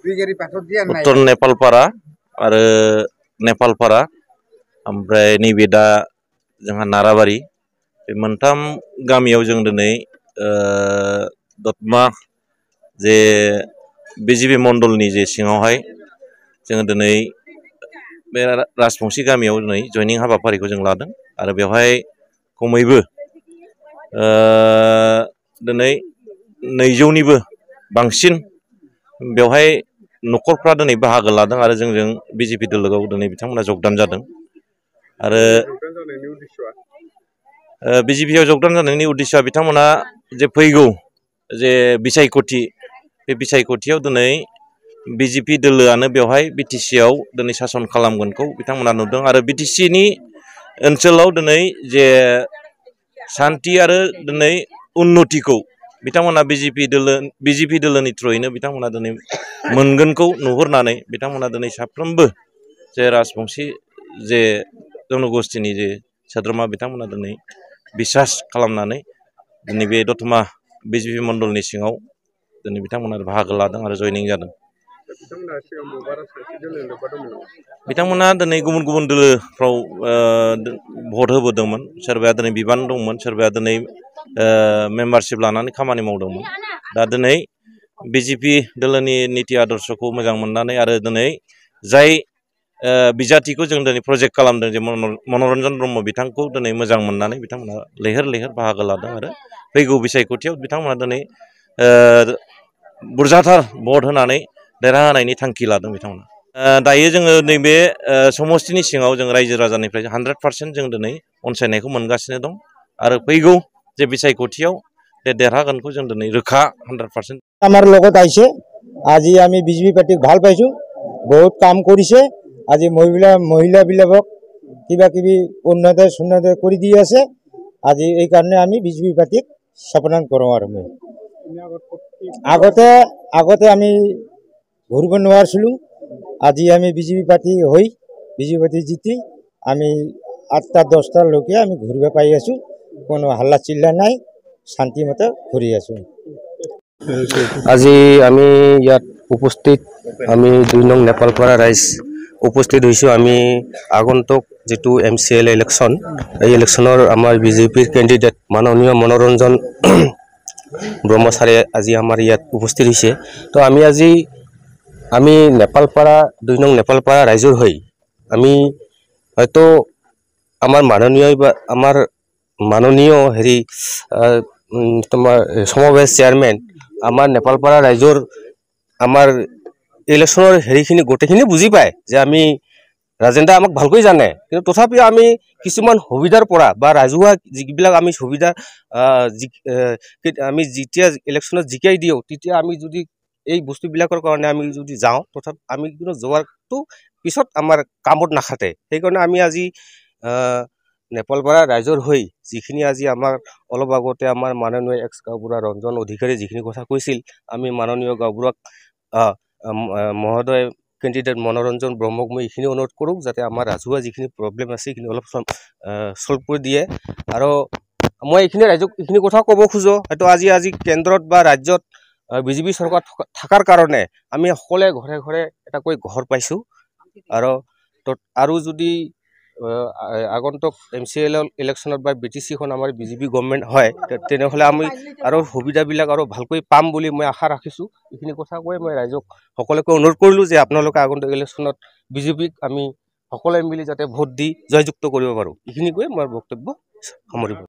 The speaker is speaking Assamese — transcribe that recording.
उत्तर नेपालपारा आरो नेपालपारा ओमफ्राय नैबे दा जोंहा नाराबारि बे मोनथाम गामियाव जों दिनै दतमा जे बिजिपि मण्डलनि जे सिङावहाय जोङो दिनै बे राजबंसि गामियाव दिनै जयनिं हाबाफारिखौ जों लादों आरो बेवहाय खमैबो दिनै 200निबो बांसिन बेवहाय न'खरफ्रा दिनै बाहागो लादों आरो जोंजों बिजेपि दोलोआव दिनै बिथांमोना जगदान जादों आरो बिजेपिआव जगदान जानायनि उद्देश्यआ बिथांमोना जे फैगौ जे बिसायख'थि बे बिसायख'थियाव दिनै बिजेपि दोलोआनो बेवहाय बिटिसिआव दिनै सासन खालामगोनखौ बिथांमोना नुदों आरो बिटिसिनि ओनसोलाव दिनै जे शान्ति आरो दिनै उन्नतिखौ बिथांमोना बिजेपि दोलोनि थ्रुयैनो बिथांमोना दिनै मोनगोनखौ नुहुरनानै बिथांमोना दिनै साफ्रोमबो जे राजबंसि जे जनगोष्ठीनि जे सोद्रोमा बिथांमोना दिनै बिसास खालामनानै दिनै बे दतमा बिजेपि मण्डलनि सिङाव दिनै बिथांमोना बाहागो लादों आरो जयनिं जादों। बिथांमोना दिनै गुबुन गुबुन दोलोफ्राव भट होबोदोंमोन, सोरबाया दिनै बिबान दंमोन, सोरबाया दिनै मेम्बारशिप लानानै खामानि मावदोंमोन। दा दिनै बिजेपि दोलोनि निति आदर्शखौ मोजां मोननानै आरो दिनै जाय बिजाथिखौ जों दिनै प्रजेक्ट खालामदों जे मनरन्जन ब्रह्म बिथांखौ दिनै मोजां मोननानै बिथांमोना लैहोर लैहोर बाहागो लादों आरो फैगौ बिसायख'थियाव बिथांमोना दिनै बुरजाथार भट होनानै देरहाहोनायनि थांखि लादों बिथांमोना। दायो जोङो नैबे समस्तिनि सिङाव जों रायजो राजानिफ्राय 100% जों दिनै अनसायनायखौ मोनगासिनो दं आरो फैगौ जे बिसायख'थियाव देरहागोनखौ जों दिनै रोखा 100%। আমাৰ লগত আহিছে আজি আমি বিজেপি পাৰ্টিক ভাল পাইছো, বহুত কাম কৰিছে। আজি মহিলাবিলাকক কিবা কিবি উন্নতি কৰি দি আছে। আজি এই কাৰণে আমি বিজেপি পাৰ্টিক সাপোৰ্ট কৰোঁ আৰু মই আগতে আমি ঘূৰিব নোৱাৰিছিলোঁ। আজি আমি বিজেপি পাৰ্টি হৈ বিজেপি পাৰ্টি জিতি আমি 8টা-10টালৈকে আমি ঘূৰিব পাই আছোঁ। কোনো হাল্লা চিল্লা নাই, শান্তিমতে ঘূৰি আছোঁ। আজি আমি ইয়াত উপস্থিত, আমি 2 নং নেপালপাৰা ৰাইজ উপস্থিত হৈছোঁ। আমি আগন্তুক যেটো MCL ইলেকশ্যন, এই ইলেকশ্যনৰ আমাৰ বিজেপিৰ কেণ্ডিডেট মাননীয় মনোৰঞ্জন ব্ৰহ্মচাৰী আজি আমাৰ ইয়াত উপস্থিত হৈছে। তো আমি নেপালপাৰা 2 নং নেপালপাৰা ৰাইজৰ হৈ আমি হয়তো আমাৰ মাননীয় তোমাৰ সমাবেশ চেয়াৰমেন আমাৰ নেপালপাৰা ৰাইজৰ আমাৰ ইলেকশ্যনৰ হেৰিখিনি গোটেইখিনি বুজি পায় যে আমি ৰাজেন্দ্ৰ আমাক ভালকৈ জানে, কিন্তু তথাপিও আমি কিছুমান সুবিধাৰ পৰা বা ৰাজহুৱা যিবিলাক আমি সুবিধা আমি যেতিয়া ইলেকশ্যনত জিকাই দিওঁ তেতিয়া আমি যদি এই বস্তুবিলাকৰ কাৰণে আমি যদি যাওঁ, তথাপি আমি কিন্তু যোৱাটো পিছত আমাৰ কামত নাখাতে। সেইকাৰণে আমি আজি নেপালপাৰা ৰাইজৰ হৈ যিখিনি আজি আমাৰ অলপ আগতে আমাৰ মাননীয় গাঁওবুঢ়া ৰঞ্জন অধিকাৰী যিখিনি কথা কৈছিল, আমি মাননীয় গাঁওবুঢ়াক মহোদয় কেণ্ডিডেট মনোৰঞ্জন ব্ৰহ্মক মই এইখিনি অনুৰোধ কৰোঁ যাতে আমাৰ ৰাজহুৱা যিখিনি প্ৰব্লেম আছে সেইখিনি অলপ চল্ভ কৰি দিয়ে। আৰু মই এইখিনি ৰাইজক এইখিনি কথা ক'ব খোজোঁ, হয়তো আজি কেন্দ্ৰত বা ৰাজ্যত বিজেপি চৰকাৰ থকাৰ কাৰণে আমি সকলোৱে ঘৰে ঘৰে এটাকৈ ঘৰ পাইছোঁ। আৰু যদি আগন্তুক MCL ইলেকশ্যনত বা BTCখন আমাৰ বিজেপি গভৰ্ণমেণ্ট হয়, তেনেহ'লে আমি আৰু সুবিধাবিলাক আৰু ভালকৈ পাম বুলি মই আশা ৰাখিছোঁ। এইখিনি কথা কৈ মই ৰাইজক সকলোকে অনুৰোধ কৰিলোঁ যে আপোনালোকে আগন্তুক ইলেকশ্যনত বিজেপিক আমি সকলোৱে মিলি যাতে ভোট দি জয়যুক্ত কৰিব পাৰোঁ। এইখিনি কৈ মই বক্তব্য সামৰিব।